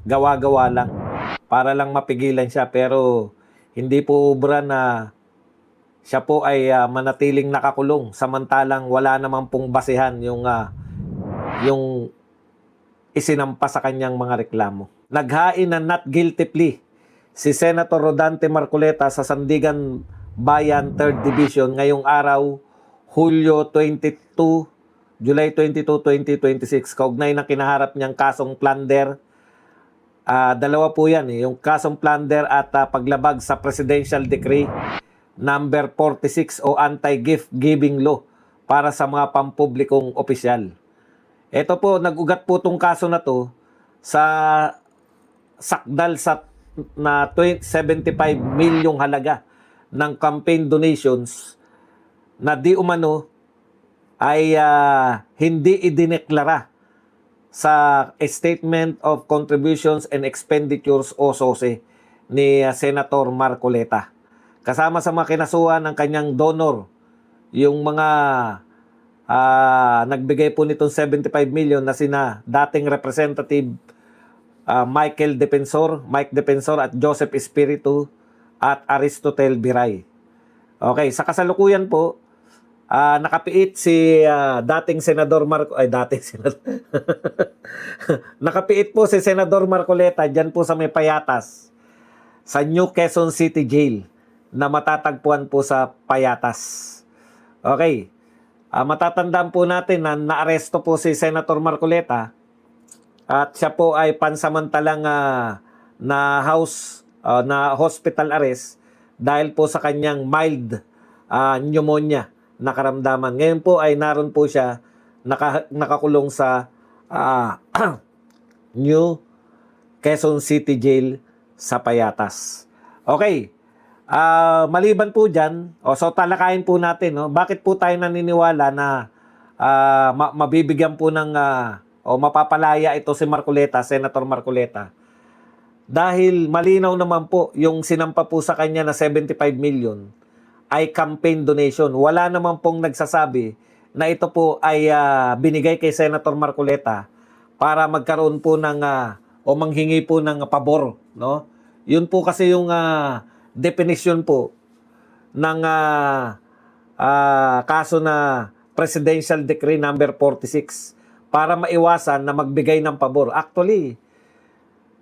gawa-gawa lang para lang mapigilan siya, pero hindi po ubra na siya po ay manatiling nakakulong samantalang wala naman pong basehan yung isinampa sa kanyang mga reklamo. Naghain ng not guilty plea si Senator Rodante Marcoleta sa Sandigan Bayan 3rd Division ngayong araw, Hulyo 22, July 22, 2026, kaugnay ng kinaharap niyang kasong plunder. Dalawa po yan, yung kasong plunder at paglabag sa Presidential Decree number 46 o Anti-Gift Giving Law para sa mga pampublikong opisyal. Ito po, nag-ugat po itong kaso na to sa sakdal na 75 milyong halaga ng campaign donations na di umano ay hindi idineklara sa Statement of Contributions and Expenditures o SOSE ni Senator Marcoleta. Kasama sa mga kinasuhan ng kanyang donor, yung mga nagbigay po nitong 75 million na sina dating Representative Mike Defensor at Joseph Espiritu at Aristotel Biray. Okay, sa kasalukuyan po, nakapiit si dating Senador nakapiit po si Senador Marcoleta dyan po sa may Payatas, sa New Quezon City Jail na matatagpuan po sa Payatas. Okay, matatandaan po natin na naaresto po si Senator Marcoleta at siya po ay pansamantalang na hospital arrest dahil po sa kanyang mild pneumonia na karamdaman. Ngayon po ay naroon po siya nakakulong sa New Quezon City Jail sa Payatas. Okay. Maliban po dyan, so talakayin po natin, no? Bakit po tayo naniniwala na mabibigyan po ng o mapapalaya ito si Marcoleta, Senator Marcoleta? Dahil malinaw naman po yung sinampa po sa kanya na 75 million ay campaign donation. Wala naman pong nagsasabi na ito po ay binigay kay Senator Marcoleta para magkaroon po ng o manghingi po ng pabor, no? Yun po kasi yung definition po ng kaso na Presidential Decree number 46 para maiwasan na magbigay ng pabor. Actually,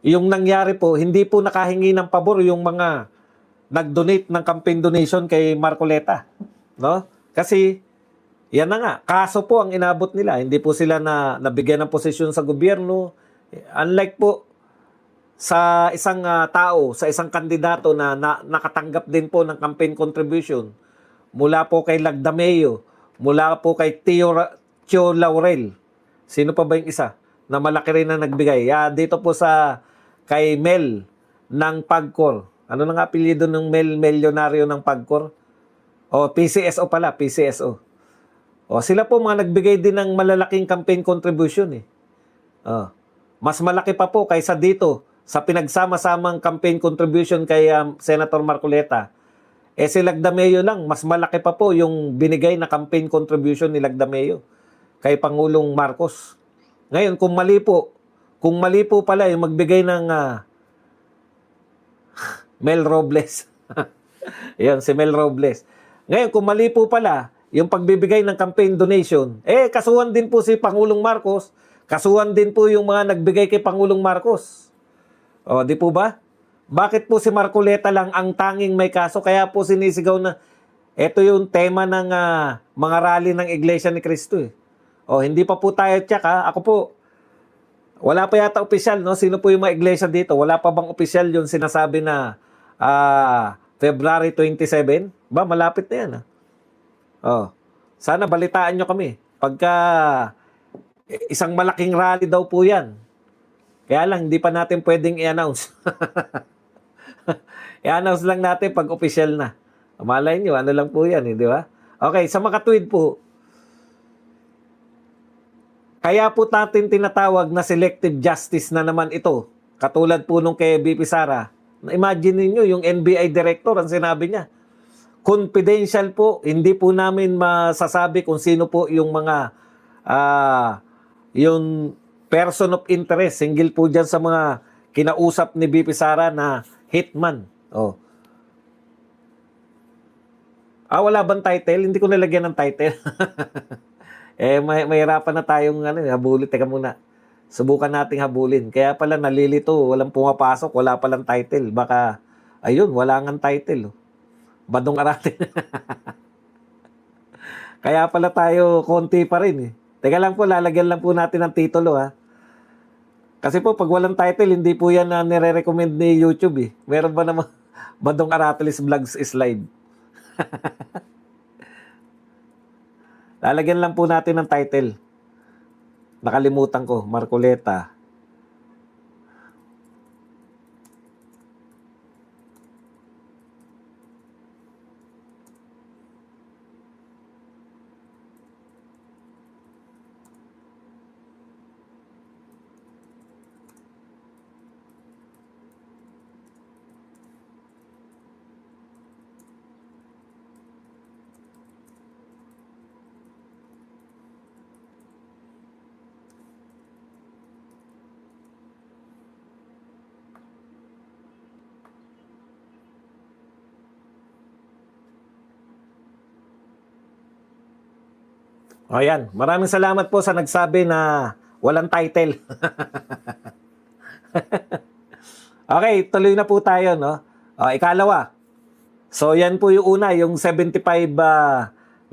yung nangyari po, hindi po nakahingi ng pabor yung mga nag-donate ng campaign donation kay Marcoleta, no? Kasi yan na nga, kaso po ang inabot nila. Hindi po sila nabigyan ng posisyon sa gobyerno. Unlike po sa isang tao, sa isang kandidato na nakatanggap din po ng campaign contribution mula po kay Lagdameo, mula po kay Tio Laurel. Sino pa ba yung isa na malaki rin na nagbigay? Dito po kay Mel ng Pagcor. Ano na nga apelyido ng Mel Milyonaryo ng Pagcor? PCSO pala, PCSO. Sila po mga nagbigay din ng malalaking campaign contribution. Mas malaki pa po kaysa dito sa pinagsama-samang campaign contribution kay Senator Marcoleta. Si Lagdameo lang, mas malaki pa po yung binigay na campaign contribution ni Lagdameo kay Pangulong Marcos. Ngayon, kung mali po pala yung magbigay ng Mel Robles. Yan, si Mel Robles. Ngayon, kung mali po pala yung pagbibigay ng campaign donation, kasuhan din po si Pangulong Marcos, kasuhan din po yung mga nagbigay kay Pangulong Marcos. Di po ba? Bakit po si Marcoleta lang ang tanging may kaso? Kaya po sinisigaw na ito yung tema ng mga rally ng Iglesia ni Cristo. Hindi pa po tayo check ha. Ako po, wala pa yata opisyal, no? Sino po yung mga iglesia dito? Wala pa bang opisyal yung sinasabi na February 27? Malapit na yan. Sana balitaan nyo kami. Pagka isang malaking rally daw po yan. Kaya lang, hindi pa natin pwedeng i-announce. I-announce lang natin pag official na. Malay nyo, ano lang po yan, di ba? Okay, sa makatwid po, kaya po natin tinatawag na selective justice na naman ito. Katulad po nung kay BP Sara. Imagine niyo yung NBI director, ang sinabi niya. Confidential po, hindi po namin masasabi kung sino po yung mga yung person of interest, single po dyan sa mga kinausap ni BP Sara na hitman. Oh. Wala bang title? Hindi ko nilagyan ng title. Mahirapan na tayong habulin. Teka muna. Subukan nating habulin. Kaya pala nalilito. Walang pumapasok. Wala palang title. Baka, ayun, wala ngang title. Badong aratin. Kaya pala tayo konti pa rin. Teka lang po, lalagyan lang po natin ng titulo ha. Kasi po, pag walang title, hindi po yan na nire-recommend ni YouTube Meron ba naman Badong Aratilis Vlogs is live? Lalagyan lang po natin ng title. Nakalimutan ko, Marcoleta. O yan, maraming salamat po sa nagsabi na walang title. Okay, tuloy na po tayo, no? Ikalawa. So yan po yung una, yung 75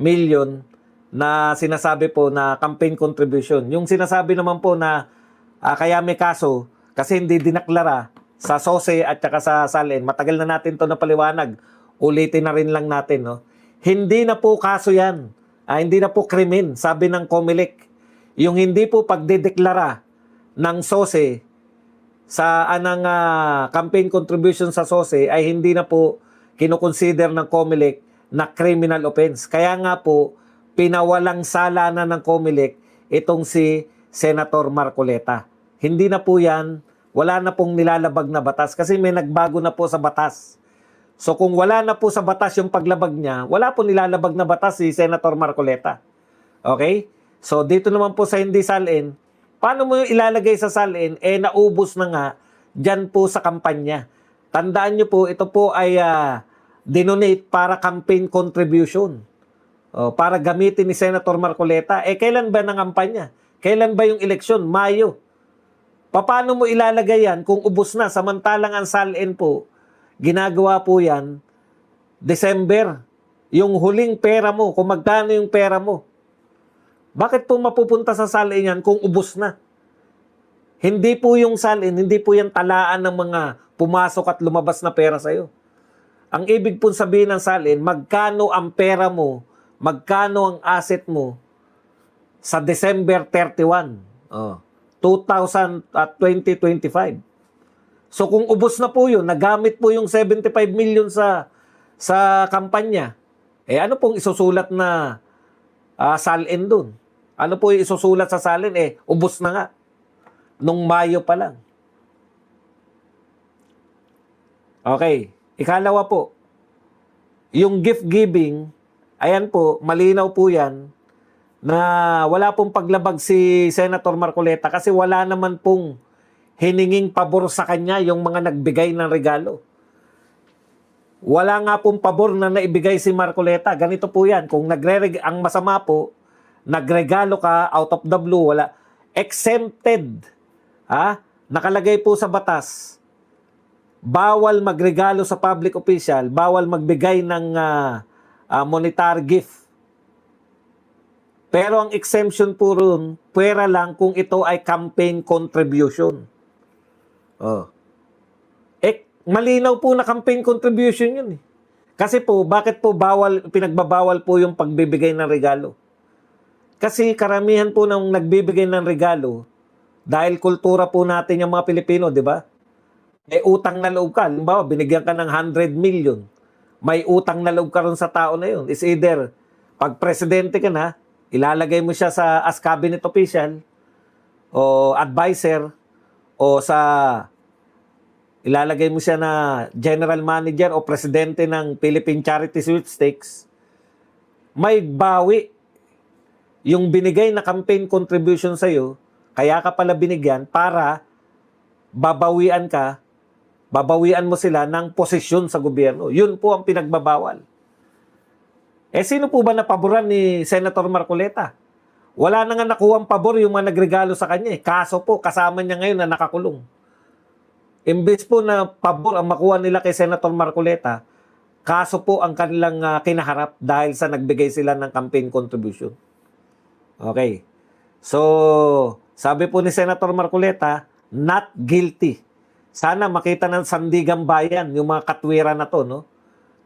million na sinasabi po na campaign contribution. Yung sinasabi naman po na kaya may kaso kasi hindi dinaklara sa SOSE at saka sa SALN. Matagal na natin to na paliwanag. Ulitin na rin lang natin, no? Hindi na po kaso yan. Hindi na po krimen, sabi ng COMELEC. Yung hindi po pagdedeklara ng SOSE sa anang campaign contribution sa SOSE ay hindi na po kinukonsider ng COMELEC na criminal offense. Kaya nga po, pinawalang sala na ng COMELEC itong si Senator Marcoleta. Hindi na po yan, wala na pong nilalabag na batas kasi may nagbago na po sa batas. So kung wala na po sa batas yung paglabag niya, wala po nilalabag na batas si Senator Marcoleta. Okay? So dito naman po sa hindi SALN, paano mo yung ilalagay sa SALN? Naubos na nga dyan po sa kampanya. Tandaan nyo po, ito po ay dinonate para campaign contribution. Para gamitin ni Senator Marcoleta. Kailan ba ng kampanya? Kailan ba yung eleksyon? Mayo. Paano mo ilalagay yan kung ubos na? Samantalang ang SALN po, ginagawa po yan, December. Yung huling pera mo, kung magkano yung pera mo. Bakit po mapupunta sa SALN yan kung ubos na? Hindi po yung SALN, hindi po yan talaan ng mga pumasok at lumabas na pera sa'yo. Ang ibig po sabihin ng SALN, magkano ang pera mo, magkano ang asset mo sa December 31, 2025. So kung ubos na po yun, nagamit po yung 75 million sa kampanya, ano pong isusulat na SALN dun? Ano po yung isusulat sa SALN? Ubos na nga. Nung Mayo pa lang. Okay. Ikalawa po, yung gift giving, ayan po, malinaw po yan, na wala pong paglabag si Senator Marcoleta kasi wala naman pong hininging pabor sa kanya yung mga nagbigay ng regalo. Wala nga pong pabor na naibigay si Marcoleta. Ganito po yan. Kung ang masama po, nagregalo ka out of the blue, wala. Exempted. Nakalagay po sa batas. Bawal magregalo sa public official, bawal magbigay ng monetary gift. Pero ang exemption po ron, pwera lang kung ito ay campaign contribution. Malinaw po na campaign contribution yun Kasi po, bakit po pinagbabawal po yung pagbibigay ng regalo? Kasi karamihan po ng nagbibigay ng regalo, dahil kultura po natin yung mga Pilipino, di ba? Utang na loob ka. Halimbawa, binigyan ka ng 100 million. May utang na loob ka ron sa tao na yun. It's either, pag presidente ka na, ilalagay mo siya as cabinet official, o advisor, o ilalagay mo siya na general manager o presidente ng Philippine Charity Sweepstakes, may bawi yung binigay na campaign contribution sa'yo, kaya ka pala binigyan para babawian ka, babawian mo sila ng posisyon sa gobyerno. Yun po ang pinagbabawal. Sino po ba napaboran ni Senator Marcoleta? Wala na nga nakuhang pabor yung mga nagregalo sa kanya. Kaso po, kasama niya ngayon na nakakulong. Imbes po na pabor ang makuha nila kay Senator Marcoleta, kaso po ang kanilang kinaharap dahil sa nagbigay sila ng campaign contribution. Okay. So, sabi po ni Senator Marcoleta, not guilty. Sana makita ng sandigang bayan yung mga katwiran na to, no?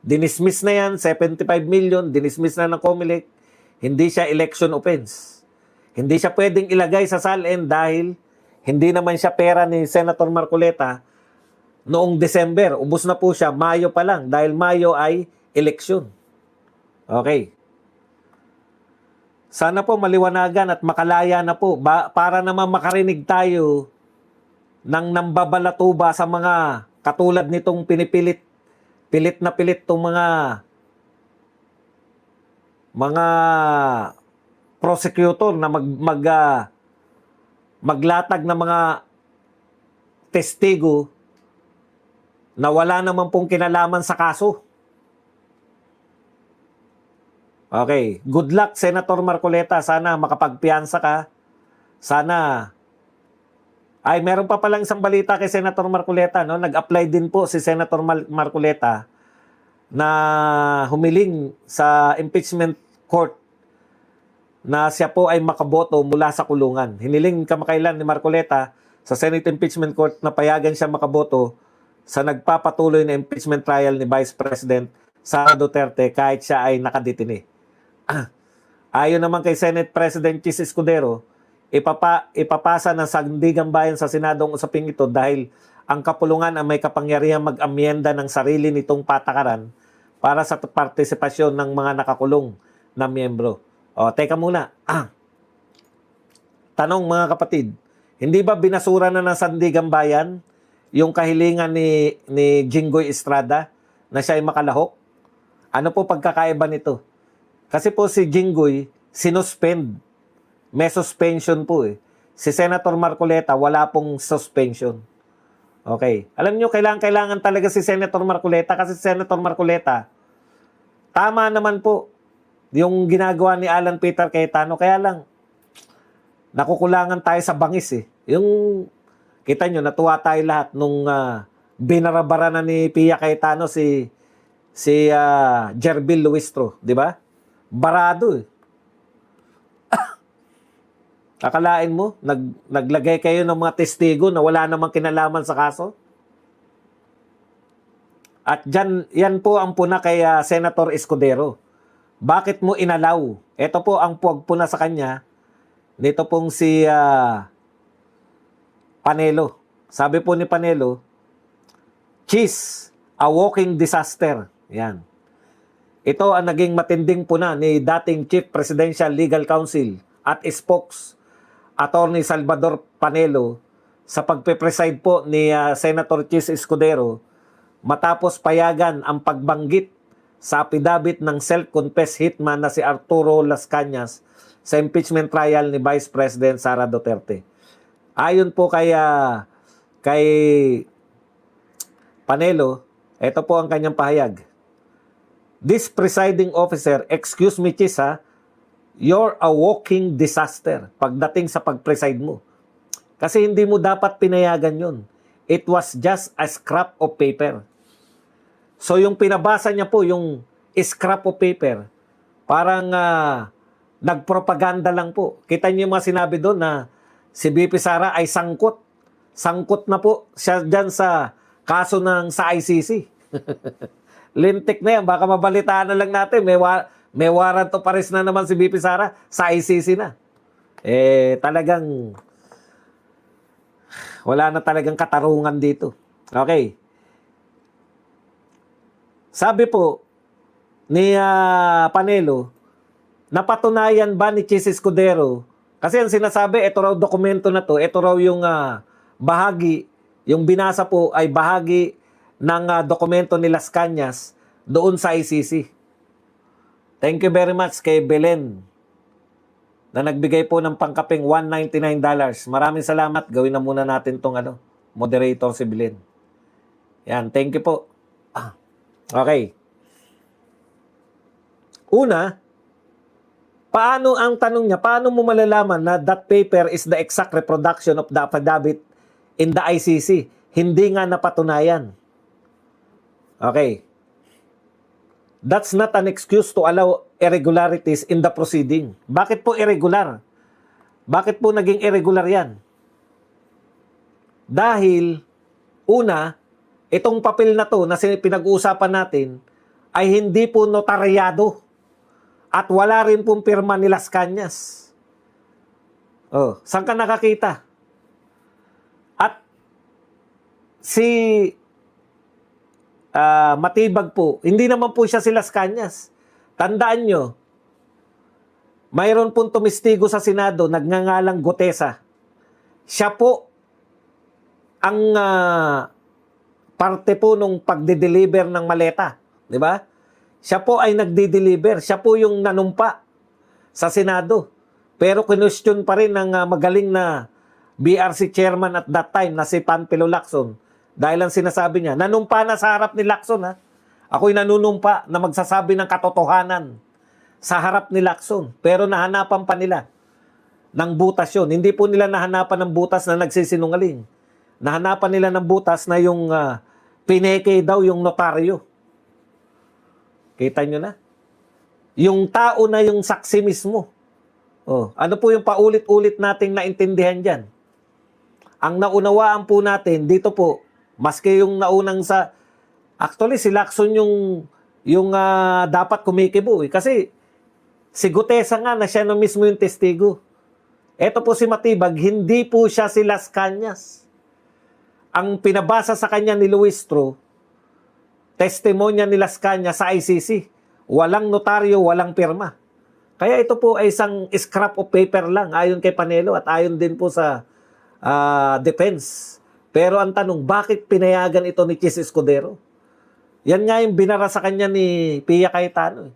Dinismiss na yan, 75 million, dinismiss na ng COMELEC. Hindi siya election offense. Hindi siya pwedeng ilagay sa SALN dahil hindi naman siya pera ni Senator Marcoleta noong December. Ubus na po siya, Mayo pa lang dahil Mayo ay election. Okay. Sana po maliwanagan at makalaya na po para naman makarinig tayo ng nambabalatuba sa mga katulad nitong pilit na pilit tong mga prosecutor na maglatag ng mga testigo na wala naman pong kinalaman sa kaso. Okay. Good luck, Senator Marcoleta. Sana makapagpiyansa ka. Sana. Ay, meron pa palang isang balita kay Senator Marcoleta. No? Nag-apply din po si Senator Marcoleta na humiling sa impeachment court na siya po ay makaboto mula sa kulungan. Hiniling kamakailan ni Marcoleta sa Senate Impeachment Court na payagan siya makaboto sa nagpapatuloy na impeachment trial ni Vice President Sara Duterte kahit siya ay nakadetine. Ayon naman kay Senate President Chis Escudero, ipapasa ng sandigang bayan sa Senado ang usaping ito dahil ang kapulungan ang may kapangyarihang mag-amyenda ng sarili nitong patakaran para sa partisipasyon ng mga nakakulong na miyembro. O, teka muna. Tanong mga kapatid, hindi ba binasura na ng sandigang bayan yung kahilingan ni Jinggoy Estrada na siya ay makalahok? Ano po pagkakaiba nito? Kasi po si Jinggoy, sinuspend. May suspension po eh. Si Senator Marcoleta, wala pong suspension. Okay. Alam nyo, kailangan talaga si Senator Marcoleta kasi si Senator Marcoleta, tama naman po yung ginagawa ni Alan Peter Cayetano. Kaya lang, nakukulangan tayo sa bangis eh. Yung, kita nyo, natuwa tayo lahat nung binarabara na ni Pia Cayetano si Jerbil Luistro. Di ba? Barado eh. Akalain mo, naglagay kayo ng mga testigo na wala namang kinalaman sa kaso? At yan po ang puna kay Senator Escudero. Bakit mo inalaw? Ito po ang puna sa kanya. Nito pong si Panelo. Sabi po ni Panelo, Chis, a walking disaster. Yan. Ito ang naging matinding puna ni dating Chief Presidential Legal Counsel at spokes Attorney Salvador Panelo sa pagpe-preside po ni Senator Chis Escudero matapos payagan ang pagbanggit sa affidavit ng self-confessed hitman na si Arturo Las Cañas sa impeachment trial ni Vice President Sara Duterte. Ayon po kay Panelo, ito po ang kanyang pahayag. This presiding officer, excuse me Chis you're a walking disaster pagdating sa pag-preside mo. Kasi hindi mo dapat pinayagan yun. It was just a scrap of paper. So yung pinabasa niya po, yung scrap of paper, parang nagpropaganda lang po. Kita niyo yung mga sinabi doon na si BP Sara ay sangkot. Sangkot na po siya dyan sa kaso sa ICC. Lintik na yan. Baka mabalitaan na lang natin. May warrant of arrest na naman si BP Sara sa ICC na. Talagang wala na talagang katarungan dito. Okay. Sabi po ni Panelo, napatunayan ba ni Chis Escudero? Kasi ang sinasabi, ito raw dokumento na to, ito raw yung bahagi, yung binasa po ay bahagi ng dokumento ni Las Cañas doon sa ICC. Thank you very much kay Belen na nagbigay po ng pangkaping $199. Maraming salamat. Gawin na muna natin tong Moderator si Belen. Yan, thank you po. Okay. Una, paano ang tanong niya, paano mo malalaman na that paper is the exact reproduction of the affidavit in the ICC? Hindi nga napatunayan. Okay. That's not an excuse to allow irregularities in the proceeding. Bakit po irregular? Bakit po naging irregular yan? Dahil, una, itong papel na to na pinag-uusapan natin ay hindi po notaryado at wala rin pong pirma ni Las Cañas. Oh, saan ka nakakita? At si Matibag po, hindi naman po siya si Las Cañas. Tandaan nyo, mayroon pong tumistigo sa Senado, nagngangalang Gutesa. Siya po ang parte po nung pagde-deliver ng maleta. Di ba? Siya po ay nagde-deliver. Siya po yung nanumpa sa Senado. Pero kinwestiyon pa rin ng magaling na BRC chairman at that time na si Panfilo Lacson. Dahil ang sinasabi niya, nanumpa na sa harap ni Lacson, ha? Ako'y nanunumpa na magsasabi ng katotohanan sa harap ni Lacson. Pero nahanapan pa nila ng butas yun. Hindi po nila nahanapan ng butas na nagsisinungaling. Nahanapan nila ng butas na yung pineke daw yung notaryo. Kita nyo na? Yung tao na yung saksi mismo. Oh, ano po yung paulit-ulit nating naintindihan dyan? Ang naunawaan po natin, dito po, maski yung naunang sa... Actually, si Lacson yung dapat kumikibo. Kasi si Gutesa nga na siya na mismo yung testigo. Eto po si Matibag, hindi po siya si Las Cañas. Ang pinabasa sa kanya ni Luis Tro, testimonya ni Las Cañas sa ICC. Walang notaryo, walang pirma. Kaya ito po ay isang scrap of paper lang ayon kay Panelo at ayon din po sa defense. Pero ang tanong, bakit pinayagan ito ni Chis Escudero? Yan nga yung binara sa kanya ni Pia Cayetano.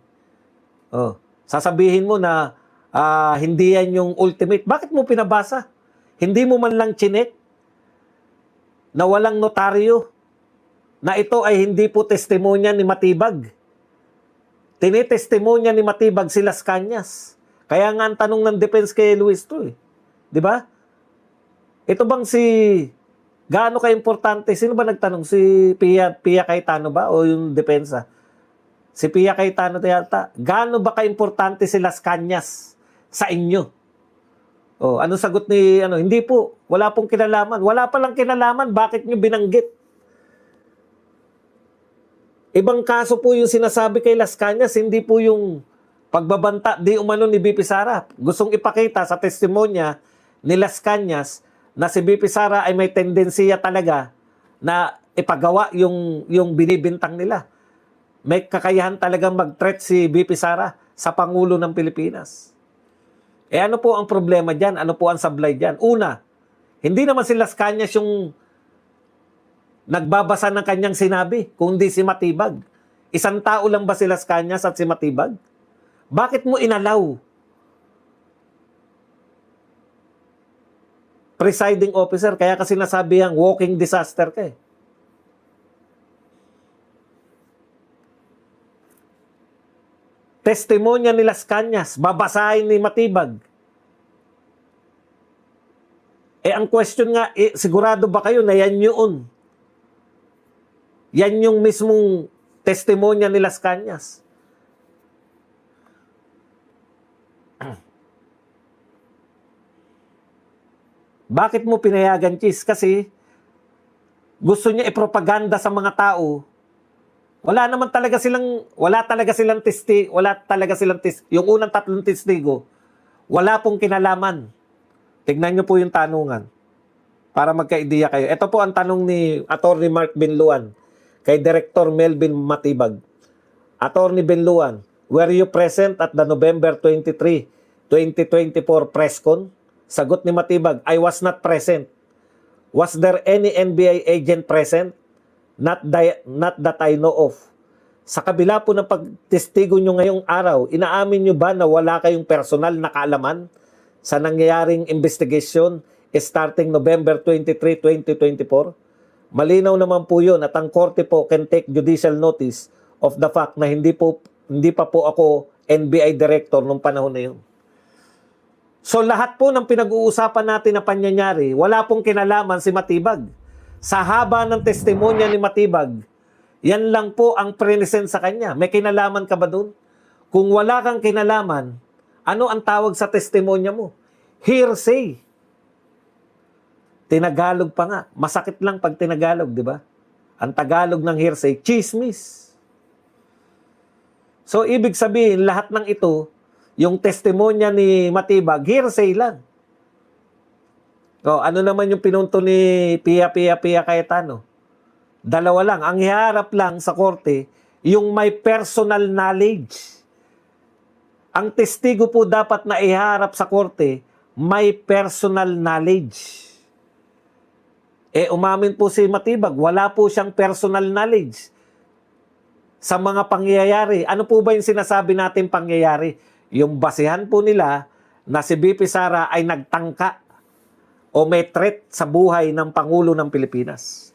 Oh, sasabihin mo na hindi yan yung ultimate. Bakit mo pinabasa? Hindi mo man lang chinek na walang notaryo na ito ay hindi po testimonya ni Matibag. Tinitestimonya ni Matibag si Las Cañas. Kaya nga ang tanong ng defense kay Luis to eh. Di ba? Ito bang si... Gaano ka-importante? Sino ba nagtanong? Si Pia Cayetano ba? O yung depensa? Si Pia Cayetano yata. Gaano ba ka-importante si Las Cañas sa inyo? O, ano sagot ni... Hindi po. Wala pong kinalaman. Wala palang kinalaman. Bakit nyo binanggit? Ibang kaso po yung sinasabi kay Las Cañas. Hindi po yung pagbabanta di umano ni BP Sara. Gustong ipakita sa testimonya ni Las Cañas na si BP Sara ay may tendensiya talaga na ipagawa yung binibintang nila. May kakayahan talagang mag-threat si BP Sara sa Pangulo ng Pilipinas. Ano po ang problema dyan? Ano po ang sablay dyan? Una, hindi naman si Las Cañas yung nagbabasa ng kanyang sinabi, kundi si Matibag. Isang tao lang ba si Las Cañas at si Matibag? Bakit mo inalaw? Presiding officer, kaya kasi nasabi ang walking disaster ka eh. Testimonya ni Las Cañas, babasahin ni Matibag. Ang question nga, sigurado ba kayo na yan yun? Yan yung mismong testimonya ni Las Cañas. Bakit mo pinayagan, Chis? Kasi gusto niya ipropaganda sa mga tao. Wala talaga silang yung unang tatlong testigo, wala pong kinalaman. Tignan niyo po yung tanungan para magka-ideya kayo. Ito po ang tanong ni Attorney Mark Binluan kay Director Melvin Matibag. Attorney Binluan, were you present at the November 23, 2024 press con? Sagot ni Matibag, I was not present. Was there any NBI agent present? Not that I know of. Sa kabila po ng pagtestigo nyo ngayong araw, inaamin nyo ba na wala kayong personal na kaalaman sa nangyayaring investigation starting November 23, 2024. Malinaw naman po yun at ang korte po can take judicial notice of the fact na hindi pa po ako NBI director nung panahon na yun. So lahat po ng pinag-uusapan natin na pangyayari, wala pong kinalaman si Matibag. Sa haba ng testimonya ni Matibag, yan lang po ang present sa kanya. May kinalaman ka ba dun? Kung wala kang kinalaman, ano ang tawag sa testimonya mo? Hearsay. Tinagalog pa nga. Masakit lang pag tinagalog, di ba? Ang Tagalog ng hearsay, chismis. So, ibig sabihin, lahat ng ito, yung testimonya ni Matibag, hearsay lang. O, ano naman yung pinunto ni Pia Cayetano? Dalawa lang. Ang iharap lang sa korte, yung may personal knowledge. Ang testigo po dapat na iharap sa korte, may personal knowledge. Umamin po si Matibag, wala po siyang personal knowledge sa mga pangyayari. Ano po ba yung sinasabi natin pangyayari? Yung basihan po nila na si BP Sara ay nagtangka o may threat sa buhay ng Pangulo ng Pilipinas.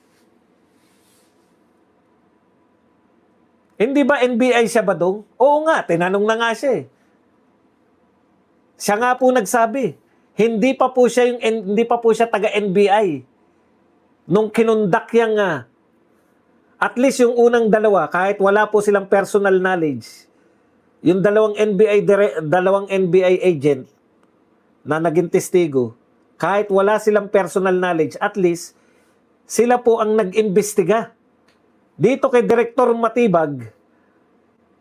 Hindi ba NBI siya, Badong? Oo nga, tinanong na nga siya. Siya nga po nagsabi, hindi pa po siya taga-NBI. Nung kinundak yang at least yung unang dalawa, kahit wala po silang personal knowledge, yung dalawang NBI agent na naging testigo, kahit wala silang personal knowledge, at least sila po ang nag-imbestiga. Dito kay Director Matibag,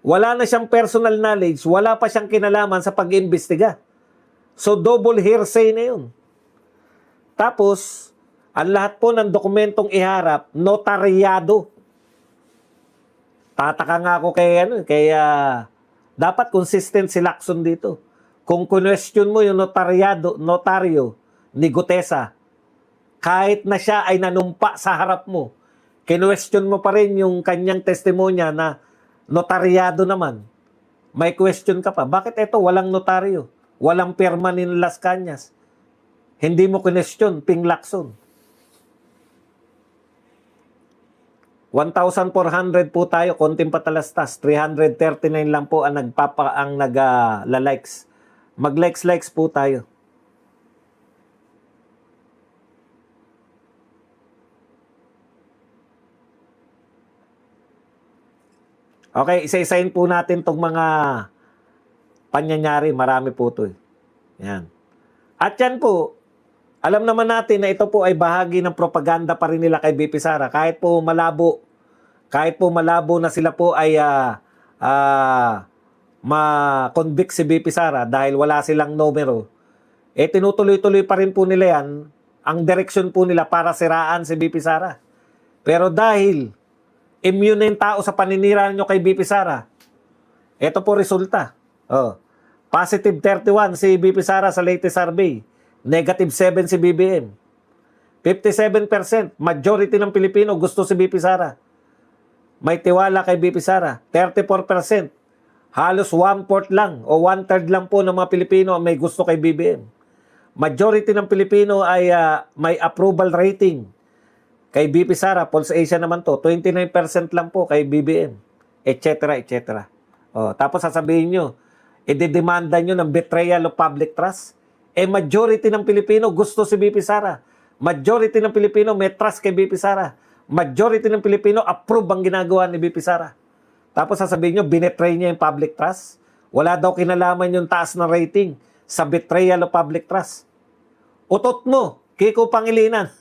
wala na siyang personal knowledge, wala pa siyang kinalaman sa pag-imbestiga. So double hearsay na yun. Tapos, ang lahat po ng dokumentong iharap, notaryado. Tataka nga ako kaya dapat consistent si Lacson dito. Kung question mo yung notaryo ni Gutesa, kahit na siya ay nanumpa sa harap mo, kinwestiyon mo pa rin yung kanyang testimonya na notaryado naman. May question ka pa. Bakit ito walang notaryo? Walang pirma ni Las Cañas. Hindi mo kinwestiyon, Ping Lacson. 1,400 po tayo, konting patalastas. 339 lang po ang nagla-likes. Mag-likes po tayo. Okay, isa-isahin po natin tong mga pangyayari. Marami po ito. Yan. At yan po, alam naman natin na ito po ay bahagi ng propaganda pa rin nila kay BP Sara. Kahit po malabo na sila po ay ma-convict si BP Sara dahil wala silang numero, tinutuloy-tuloy pa rin po nila yan. Ang direksyon po nila para siraan si BP Sara. Pero dahil immune na yung tao sa paninira nyo kay BP Sara, ito po resulta. Positive 31 si BP Sara sa latest survey. Negative 7 si BBM. 57%. Majority ng Pilipino gusto si BP Sara. May tiwala kay BP Sara. 34%. Halos 1/4 lang o 1/3 lang po ng mga Pilipino may gusto kay BBM. Majority ng Pilipino ay may approval rating kay BP Sara. Pulse Asia naman to. 29% lang po kay BBM. Etc. etc. Tapos sasabihin nyo, ididemanda nyo ng betrayal of public trust. Majority ng Pilipino gusto si BP Sara. Majority ng Pilipino may trust kay BP Sara. Majority ng Pilipino approve ang ginagawa ni BP Sara. Tapos sasabihin nyo, binetray niya yung public trust. Wala daw kinalaman yung taas na rating sa betrayal of public trust. Utot mo, Kiko Pangilinan.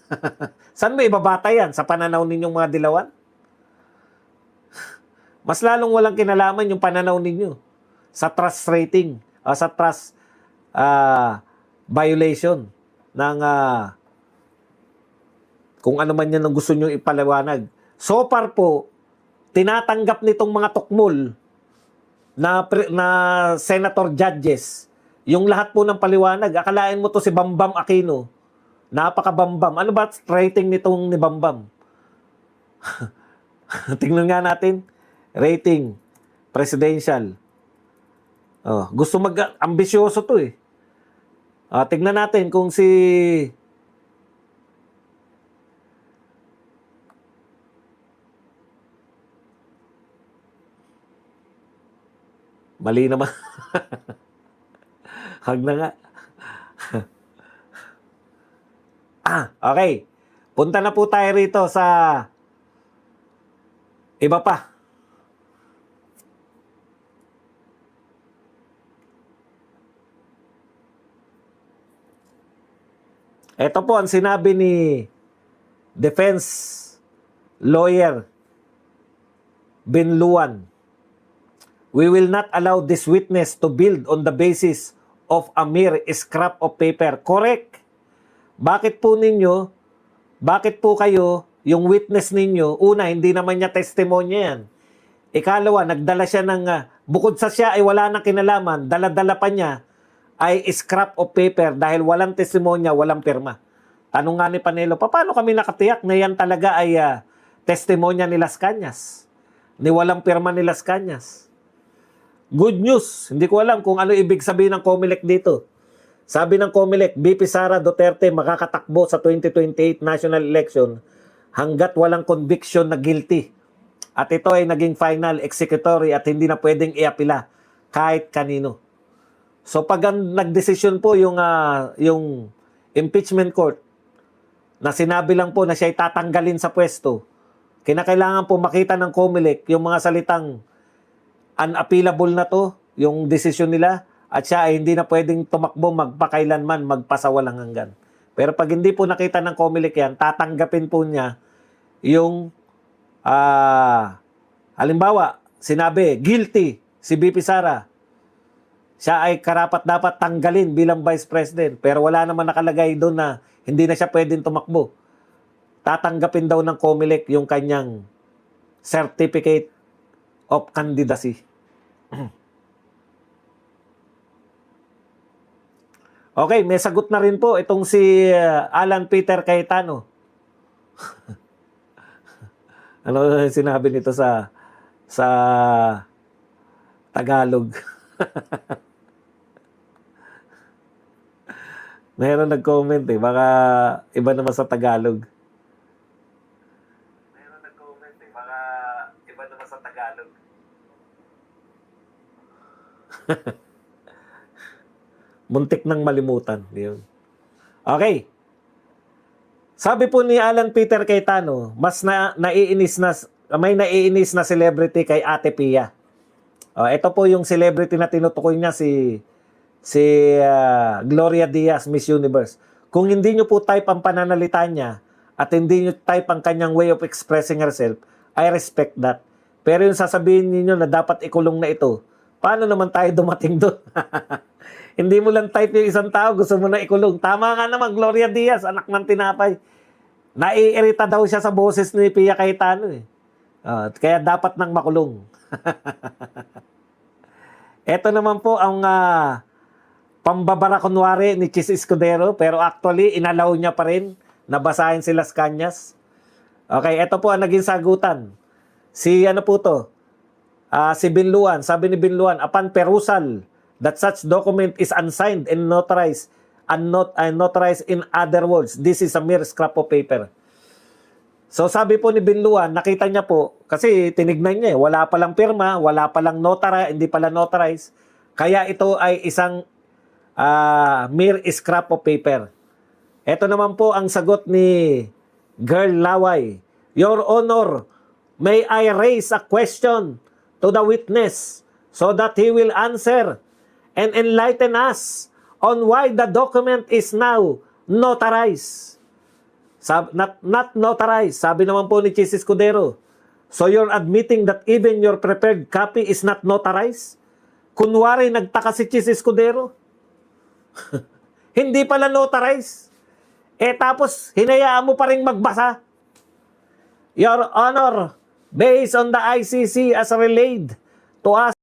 Saan mo ibabata yan? Sa pananaw ninyong mga dilawan? Mas lalong walang kinalaman yung pananaw ninyo sa trust rating, sa trust violation ng kung ano man yan ang gusto nyo ipaliwanag. So far po, tinatanggap nitong mga tukmol na senator judges yung lahat po ng paliwanag. Akalain mo to si Bambam Aquino. Napaka-Bambam. Ano ba rating nitong ni Bambam? Tingnan nga natin. Rating. Presidential. Gusto ambisyoso to eh. Tignan natin kung si Mali naman. Hag na nga. Okay. Punta na po tayo rito sa iba pa. Ito po ang sinabi ni defense lawyer Binluan. We will not allow this witness to build on the basis of a mere scrap of paper. Correct. Bakit po kayo, yung witness ninyo, una, hindi naman niya testimonya yan. Ikalawa, nagdala siya ng, bukod sa siya ay wala nang kinalaman, dala-dala pa niya ay scrap of paper dahil walang testimonya, walang pirma. Tanong nga ni Panelo, paano kami nakatiyak na yan talaga ay testimonya ni Las Cañas? Ni walang pirma ni Las Cañas. Good news. Hindi ko alam kung ano ibig sabihin ng COMELEC dito. Sabi ng COMELEC, BP Sara Duterte makakatakbo sa 2028 national election hanggat walang conviction na guilty. At ito ay naging final executory at hindi na pwedeng iapila kahit kanino. So pag nagdesisyon po yung impeachment court na sinabi lang po na siya ay tatanggalin sa pwesto, kinakailangan po makita ng COMELEC yung mga salitang unappealable na to, yung desisyon nila, at siya ay hindi na pwedeng tumakbo magpakailanman, magpasawalang hanggan. Pero pag hindi po nakita ng COMELEC yan, tatanggapin po niya yung halimbawa, sinabi, guilty si BP Sara. Siya ay karapat-dapat tanggalin bilang Vice President. Pero wala naman nakalagay doon na hindi na siya pwedeng tumakbo. Tatanggapin daw ng COMELEC yung kanyang certificate of candidacy. Okay, may sagot na rin po itong si Alan Peter Cayetano. Ano sinabi nito sa Tagalog? Meron nag-comment baka iba naman sa Tagalog. Meron nag-comment baka iba naman sa Tagalog. Muntik nang malimutan. Yun. Okay. Sabi po ni Alan Peter Cayetano, may naiinis na celebrity kay Ate Pia. Ito po yung celebrity na tinutukoy niya si Gloria Diaz, Miss Universe. Kung hindi nyo po type ang pananalita niya at hindi nyo type ang kanyang way of expressing herself, I respect that. Pero yung sasabihin niyo na dapat ikulong na ito, paano naman tayo dumating doon? Hindi mo lang type yung isang tao, gusto mo na ikulong. Tama nga naman, Gloria Diaz, anak ng tinapay. Naiirita daw siya sa boses ni Pia Cayetano. Kaya dapat nang makulong. Ito naman po ang pambabara kunwari ni Chis Escudero, pero actually, inalaw niya pa rin na basahin si Las Cañas. Okay, ito po ang naging sagutan. Si Binluan, sabi ni Binluan, upon perusal that such document is unsigned and notarized, notarized in other words, this is a mere scrap of paper. So sabi po ni Binluan, nakita niya po, kasi tinignan niya wala palang pirma, wala palang hindi pala notarized, kaya ito ay isang mere scrap of paper. Ito naman po ang sagot ni Girl Laway. Your Honor, may I raise a question to the witness so that he will answer and enlighten us on why the document is now notarized. Not notarized. Sabi naman po ni Chis Escudero. So you're admitting that even your prepared copy is not notarized? Kunwari, nagtaka si Chis Escudero. Hindi pala notarized. Tapos, hinayaan mo pa rin magbasa. Your Honor, based on the ICC as relayed to us